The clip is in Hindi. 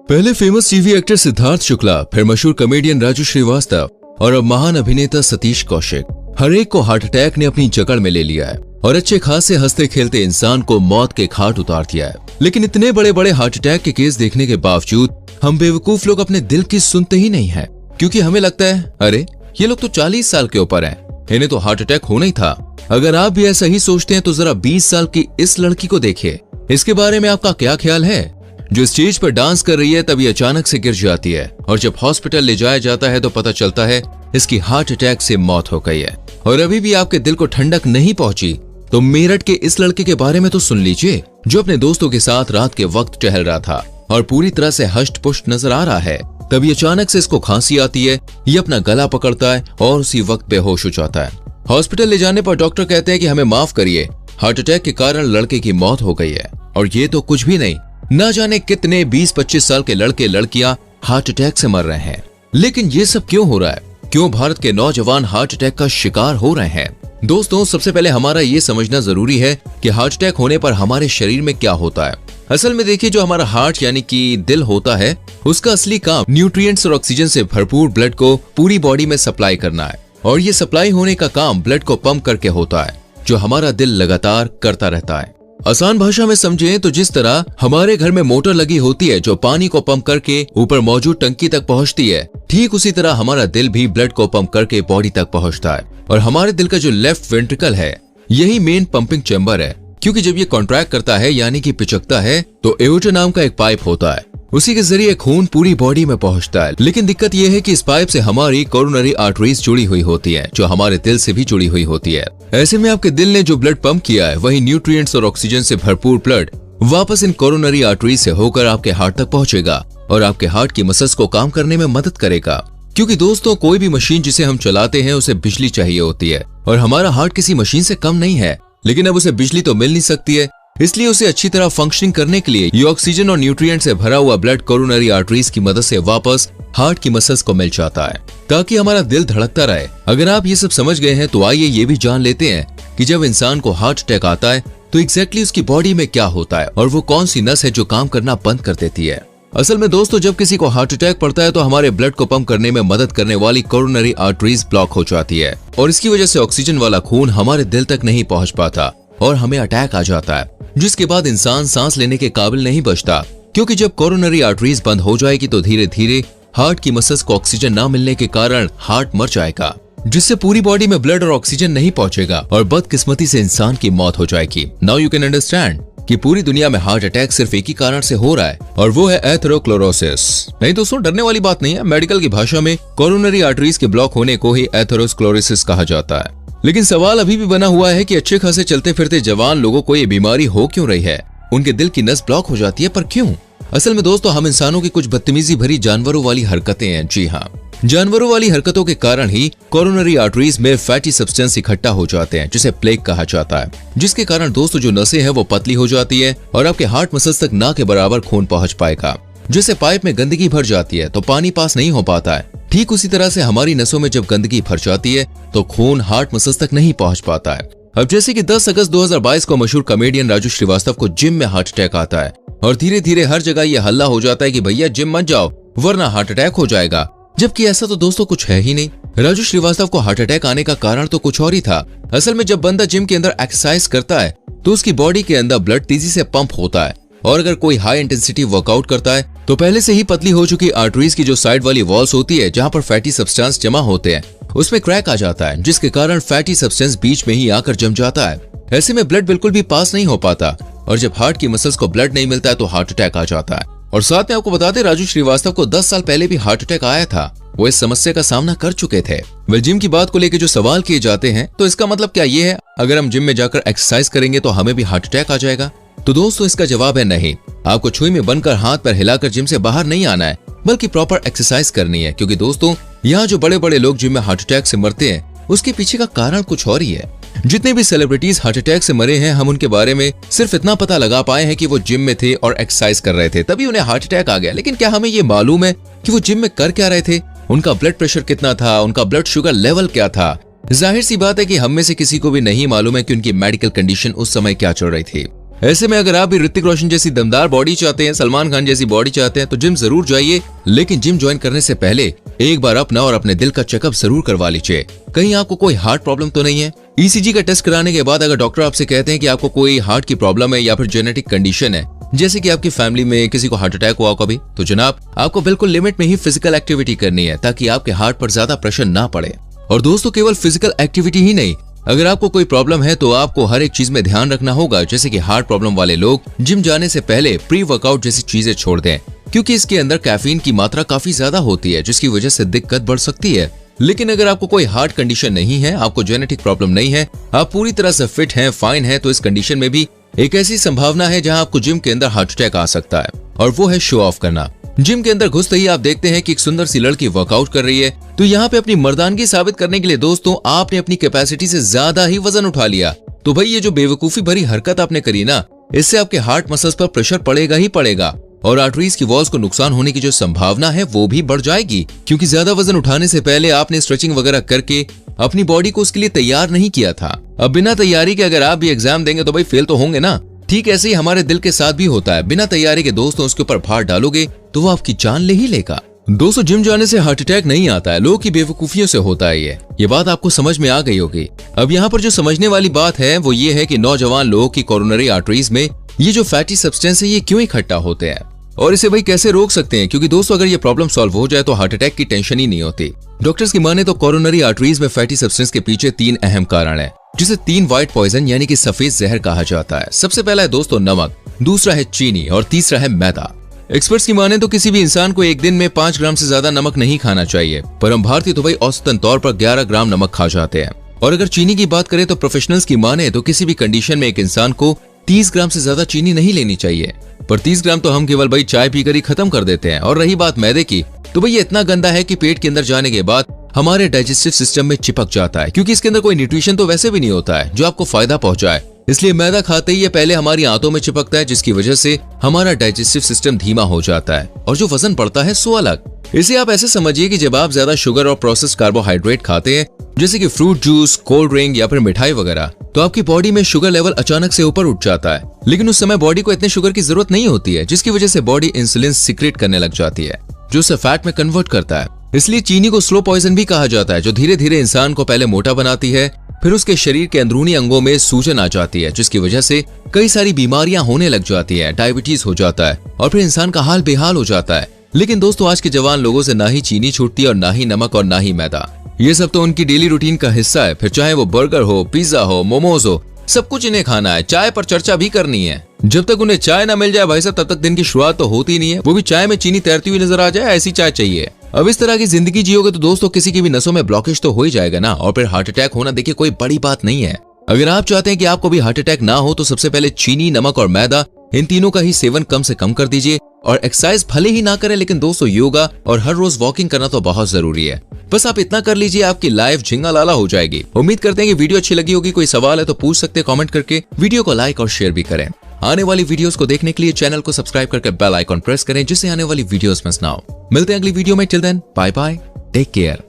पहले famous TV actor Siddharth Shukla, फिर मशहूर कॉमेडियन राजू श्रीवास्तव और अब महान अभिनेता सतीश कौशिक, हर एक को हार्ट अटैक ने अपनी जकड़ में ले लिया है और अच्छे खासे हंसते खेलते इंसान को मौत के घाट उतार दिया है। लेकिन इतने बड़े बड़े हार्ट अटैक के केस देखने के बावजूद हम बेवकूफ लोग अपने दिल की सुनते ही नहीं है, क्योंकि हमें लगता है अरे ये लोग तो 40 साल के ऊपर हैं, इन्हें तो हार्ट अटैक होना ही था। अगर आप भी ऐसा ही सोचते हैं तो जरा 20 साल की इस लड़की को देखिए, इसके बारे में आपका क्या ख्याल है, जो स्टेज पर डांस कर रही है तभी अचानक से गिर जाती है और जब हॉस्पिटल ले जाया जाता है तो पता चलता है इसकी हार्ट अटैक से मौत हो गई है। और अभी भी आपके दिल को ठंडक नहीं पहुंची तो मेरठ के इस लड़के के बारे में तो सुन लीजिए, जो अपने दोस्तों के साथ रात के वक्त टहल रहा था और पूरी तरह से हष्ट पुष्ट नजर आ रहा है। तभी अचानक से इसको खांसी आती है, ये अपना गला पकड़ता है और उसी वक्त बेहोश हो जाता है। हॉस्पिटल ले जाने पर डॉक्टर कहते हैं कि हमें माफ करिए, हार्ट अटैक के कारण लड़के की मौत हो गई है। और ये तो कुछ भी नहीं, ना जाने कितने 20-25 साल के लड़के लड़कियां हार्ट अटैक से मर रहे हैं। लेकिन ये सब क्यों हो रहा है? क्यों भारत के नौजवान हार्ट अटैक का शिकार हो रहे हैं? दोस्तों, सबसे पहले हमारा ये समझना जरूरी है कि हार्ट अटैक होने पर हमारे शरीर में क्या होता है। असल में देखिए, जो हमारा हार्ट यानी कि दिल होता है, उसका असली काम न्यूट्रिएंट्स और ऑक्सीजन से भरपूर ब्लड को पूरी बॉडी में सप्लाई करना है। और ये सप्लाई होने का काम ब्लड को पंप करके होता है, जो हमारा दिल लगातार करता रहता है। आसान भाषा में समझें तो जिस तरह हमारे घर में मोटर लगी होती है जो पानी को पंप करके ऊपर मौजूद टंकी तक पहुंचती है, ठीक उसी तरह हमारा दिल भी ब्लड को पंप करके बॉडी तक पहुंचता है। और हमारे दिल का जो लेफ्ट वेंट्रिकल है, यही मेन पंपिंग चैम्बर है, क्योंकि जब ये कॉन्ट्रैक्ट करता है यानी कि पिचकता है तो एओर्टा नाम का एक पाइप होता है, उसी के जरिए खून पूरी बॉडी में पहुंचता है। लेकिन दिक्कत यह है कि इस पाइप से हमारी कोरोनरी आर्टरीज जुड़ी हुई होती है, जो हमारे दिल से भी जुड़ी हुई होती है। ऐसे में आपके दिल ने जो ब्लड पंप किया है, वही न्यूट्रिएंट्स और ऑक्सीजन से भरपूर ब्लड वापस इन कोरोनरी आर्टरीज से होकर आपके हार्ट तक पहुंचेगा और आपके हार्ट की मसल्स को काम करने में मदद करेगा। क्योंकि दोस्तों, कोई भी मशीन जिसे हम चलाते हैं उसे बिजली चाहिए होती है और हमारा हार्ट किसी मशीन से कम नहीं है, लेकिन अब उसे बिजली तो मिल नहीं सकती है, इसलिए उसे अच्छी तरह फंक्शनिंग करने के लिए ये ऑक्सीजन और न्यूट्रिएंट से भरा हुआ ब्लड कोरोनरी आर्टरीज की मदद से वापस हार्ट की मसल्स को मिल जाता है, ताकि हमारा दिल धड़कता रहे। अगर आप ये सब समझ गए हैं तो आइए ये भी जान लेते हैं कि जब इंसान को हार्ट अटैक आता है तो एग्जैक्टली उसकी बॉडी में क्या होता है और वो कौन सी नस है जो काम करना बंद कर देती है। असल में दोस्तों, जब किसी को हार्ट अटैक पड़ता है तो हमारे ब्लड को पंप करने में मदद करने वाली कोरोनरी आर्टरीज ब्लॉक हो जाती है और इसकी वजह से ऑक्सीजन वाला खून हमारे दिल तक नहीं पहुंच पाता और हमें अटैक आ जाता है, जिसके बाद इंसान सांस लेने के काबिल नहीं बचता। क्योंकि जब कोरोनरी आर्टरीज बंद हो जाएगी तो धीरे धीरे हार्ट की मसल्स को ऑक्सीजन न मिलने के कारण हार्ट मर जाएगा, जिससे पूरी बॉडी में ब्लड और ऑक्सीजन नहीं पहुंचेगा और बदकिस्मती से इंसान की मौत हो जाएगी। नाउ यू कैन अंडरस्टैंड कि पूरी दुनिया में हार्ट अटैक सिर्फ एक ही कारण से हो रहा है और वो है एथेरोस्क्लेरोसिस। नहीं दोस्तों, डरने वाली बात नहीं है। मेडिकल की भाषा में कोरोनरी आर्टरीज के ब्लॉक होने को ही एथेरोस्क्लेरोसिस कहा जाता है। लेकिन सवाल अभी भी बना हुआ है कि अच्छे खासे चलते फिरते जवान लोगों को ये बीमारी हो क्यों रही है? उनके दिल की नस ब्लॉक हो जाती है, पर क्यों? असल में दोस्तों, हम इंसानों की कुछ बदतमीजी भरी जानवरों वाली हरकतें हैं। जी हाँ, जानवरों वाली हरकतों के कारण ही कोरोनरी आर्टरीज में फैटी सब्सटेंस इकट्ठा हो जाते हैं, जिसे प्लेग कहा जाता है, जिसके कारण दोस्तों जो नसें हैं वो पतली हो जाती है और आपके हार्ट मसल्स तक ना के बराबर खून पहुंच पाएगा। जिससे पाइप में गंदगी भर जाती है तो पानी पास नहीं हो पाता है। ठीक उसी तरह से हमारी नसों में जब गंदगी भर जाती है तो खून हार्ट मसल्स तक नहीं पहुंच पाता है। अब जैसे कि 10 अगस्त 2022 को मशहूर कॉमेडियन राजू श्रीवास्तव को जिम में हार्ट अटैक आता है और धीरे धीरे हर जगह ये हल्ला हो जाता है कि भैया जिम मत जाओ वरना हार्ट अटैक हो जाएगा, जबकि ऐसा तो दोस्तों कुछ है ही नहीं। राजू श्रीवास्तव को हार्ट अटैक आने का कारण तो कुछ और ही था। असल में जब बंदा जिम के अंदर एक्सरसाइज करता है तो उसकी बॉडी के अंदर ब्लड तेजी से पंप होता है और अगर कोई हाई इंटेंसिटी वर्कआउट करता है तो पहले से ही पतली हो चुकी आर्टरीज की जो साइड वाली वॉल्स होती है जहां पर फैटी सब्सटेंस जमा होते हैं उसमें क्रैक आ जाता है, जिसके कारण फैटी सब्सटेंस बीच में ही आकर जम जाता है। ऐसे में ब्लड बिल्कुल भी पास नहीं हो पाता और जब हार्ट की मसल्स को ब्लड नहीं मिलता है तो हार्ट अटैक आ जाता है। और साथ में आपको बता दें, राजू श्रीवास्तव को 10 साल पहले भी हार्ट अटैक आया था। वो इस समस्या का सामना कर चुके थे। वेल, जिम की बात को लेकर जो सवाल किए जाते हैं तो इसका मतलब क्या ये है अगर हम जिम में जाकर एक्सरसाइज करेंगे तो हमें भी हार्ट अटैक आ जाएगा? तो दोस्तों, इसका जवाब है नहीं। आपको छुई में बनकर हाथ पैर हिलाकर जिम से बाहर नहीं आना है, बल्कि प्रॉपर एक्सरसाइज करनी है। क्योंकि दोस्तों, यहाँ जो बड़े बड़े लोग जिम में हार्ट अटैक से मरते हैं उसके पीछे का कारण कुछ और ही है। जितने भी सेलिब्रिटीज हार्ट अटैक से मरे हैं, हम उनके बारे में सिर्फ इतना पता लगा पाए हैं कि वो जिम में थे और एक्सरसाइज कर रहे थे, तभी उन्हें हार्ट अटैक आ गया। लेकिन क्या हमें ये मालूम है कि वो जिम में कर क्या रहे थे? उनका ब्लड प्रेशर कितना था? उनका ब्लड शुगर लेवल क्या था? जाहिर सी बात है कि हम में से किसी को भी नहीं मालूम है कि उनकी मेडिकल कंडीशन उस समय क्या चल रही थी। ऐसे में अगर आप भी ऋतिक रोशन जैसी दमदार बॉडी चाहते हैं, सलमान खान जैसी बॉडी चाहते हैं तो जिम जरूर जाइए, लेकिन जिम ज्वाइन करने से पहले एक बार अपना और अपने दिल का चेकअप जरूर करवा लीजिए। कहीं आपको कोई हार्ट प्रॉब्लम तो नहीं है। ईसीजी का टेस्ट कराने के बाद अगर डॉक्टर आपसे कहते हैं कि आपको कोई हार्ट की प्रॉब्लम है या फिर जेनेटिक कंडीशन है, जैसे कि आपकी फैमिली में किसी को हार्ट अटैक हुआ कभी, तो जनाब आपको बिल्कुल लिमिट में ही फिजिकल एक्टिविटी करनी है ताकि आपके हार्ट पर ज्यादा प्रेशर ना पड़े। और दोस्तों केवल फिजिकल एक्टिविटी ही नहीं, अगर आपको कोई प्रॉब्लम है तो आपको हर एक चीज में ध्यान रखना होगा। जैसे कि हार्ट प्रॉब्लम वाले लोग जिम जाने से पहले प्री वर्कआउट जैसी चीजें छोड़ दें, क्योंकि इसके अंदर कैफीन की मात्रा काफी ज्यादा होती है जिसकी वजह से दिक्कत बढ़ सकती है। लेकिन अगर आपको कोई हार्ट कंडीशन नहीं है, आपको जेनेटिक प्रॉब्लम नहीं है, आप पूरी तरह से फिट हैं, फाइन है, तो इस कंडीशन में भी एक ऐसी संभावना है जहां आपको जिम के अंदर हार्ट अटैक आ सकता है, और वो है शो ऑफ करना। जिम के अंदर घुसते ही आप देखते हैं कि एक सुंदर सी लड़की वर्कआउट कर रही है, तो यहाँ पे अपनी मर्दानगी साबित करने के लिए दोस्तों आपने अपनी कैपेसिटी से ज्यादा ही वजन उठा लिया। तो भाई ये जो बेवकूफी भरी हरकत आपने करी ना, इससे आपके हार्ट मसल्स पर प्रेशर पड़ेगा ही पड़ेगा, और आर्टरीज की वॉल्स को नुकसान होने की जो संभावना है वो भी बढ़ जाएगी, क्योंकि ज्यादा वजन उठाने से पहले आपने स्ट्रेचिंग वगैरह करके अपनी बॉडी को उसके लिए तैयार नहीं किया था। अब बिना तैयारी के अगर आप भी एग्जाम देंगे तो भाई फेल तो होंगे ना। ठीक ऐसे ही हमारे दिल के साथ भी होता है, बिना तैयारी के दोस्तों उसके ऊपर भार डालोगे तो वो आपकी जान ले ही लेगा। दोस्तों जिम जाने से हार्ट अटैक नहीं आता है, लोगों की बेवकूफियों से होता है ये बात आपको समझ में आ गई होगी। अब यहाँ पर जो समझने वाली बात है वो ये है कि नौजवान लोगों की कोरोनरी आर्टरीज में ये जो फैटी सब्सटेंस है ये क्यों इकट्ठा होते हैं और इसे भाई कैसे रोक सकते हैं, क्योंकि दोस्तों अगर ये प्रॉब्लम सॉल्व हो जाए तो हार्ट अटैक की टेंशन ही नहीं होती। डॉक्टर्स की माने तो कोरोनरी आर्टरीज में फैटी सब्सटेंस के पीछे 3 अहम कारण है, जिसे 3 व्हाइट पॉइजन यानी कि सफेद जहर कहा जाता है। सबसे पहला है दोस्तों नमक, दूसरा है चीनी और तीसरा है मैदा। एक्सपर्ट्स की माने तो किसी भी इंसान को एक दिन में 5 ग्राम से ज्यादा नमक नहीं खाना चाहिए, पर हम भारतीय तो भाई औसतन तौर पर 11 ग्राम नमक खा जाते हैं। और अगर चीनी की बात करें तो प्रोफेशनल्स की माने तो किसी भी कंडीशन में एक इंसान को 30 ग्राम से ज्यादा चीनी नहीं लेनी चाहिए, पर 30 ग्राम तो हम केवल भाई चाय पीकर ही खत्म कर देते हैं। और रही बात मैदे की, तो भाई ये इतना गंदा है कि पेट के अंदर जाने के बाद हमारे डाइजेस्टिव सिस्टम में चिपक जाता है, क्योंकि इसके अंदर कोई न्यूट्रिशन तो वैसे भी नहीं होता है जो आपको फायदा पहुंचाए। इसलिए मैदा खाते ही ये पहले हमारी आंतों में चिपकता है, जिसकी वजह से हमारा डाइजेस्टिव सिस्टम धीमा हो जाता है और जो वजन बढ़ता है सो अलग। इसे आप ऐसे समझिए कि जब आप ज्यादा शुगर और प्रोसेस्ड कार्बोहाइड्रेट खाते हैं, जैसे कि फ्रूट जूस, कोल्ड ड्रिंक या फिर मिठाई वगैरह, तो आपकी बॉडी में शुगर लेवल अचानक से ऊपर उठ जाता है। लेकिन उस समय बॉडी को इतने शुगर की जरूरत नहीं होती है, जिसकी वजह से बॉडी इंसुलिन सीक्रेट करने लग जाती है जो उसे फैट में कन्वर्ट करता है। इसलिए चीनी को स्लो पॉइजन भी कहा जाता है, जो धीरे धीरे इंसान को पहले मोटा बनाती है, फिर उसके शरीर के अंदरूनी अंगों में सूजन आ जाती है, जिसकी वजह से कई सारी बीमारियां होने लग जाती है, डायबिटीज हो जाता है और फिर इंसान का हाल बेहाल हो जाता है। लेकिन दोस्तों आज के जवान लोगों से ना ही चीनी छूटती है और ना ही नमक और ना ही मैदा। ये सब तो उनकी डेली रूटीन का हिस्सा है, फिर चाहे वो बर्गर हो, पिज्जा हो, मोमोज हो, सब कुछ इन्हें खाना है। चाय पर चर्चा भी करनी है। जब तक उन्हें चाय ना मिल जाए भाई साहब, तब तक दिन की शुरुआत तो होती नहीं है, वो भी चाय में चीनी तैरती हुई नजर आ जाए, ऐसी चाय चाहिए। अब इस तरह की जिंदगी जियोगे तो दोस्तों किसी की भी नसों में ब्लॉकेज तो हो ही जाएगा ना, और फिर हार्ट अटैक होना देखिए कोई बड़ी बात नहीं है। अगर आप चाहते हैं कि आपको भी हार्ट अटैक ना हो तो सबसे पहले चीनी, नमक और मैदा, इन तीनों का ही सेवन कम से कम कर दीजिए। और एक्सरसाइज भले ही ना करें, लेकिन दोस्तों योगा और हर रोज वॉकिंग करना तो बहुत जरूरी है। बस आप इतना कर लीजिए, आपकी लाइफ झिंगा लाला हो जाएगी। उम्मीद करते हैं कि वीडियो अच्छी लगी होगी। कोई सवाल है तो पूछ सकते हैं कमेंट करके। वीडियो को लाइक और शेयर भी करें। आने वाली वीडियोस को देखने के लिए चैनल को सब्सक्राइब करके बेल आइकॉन प्रेस करें, जिससे आने वाली वीडियोस मिस ना हो। मिलते हैं अगली वीडियो में। Till then bye bye, take care.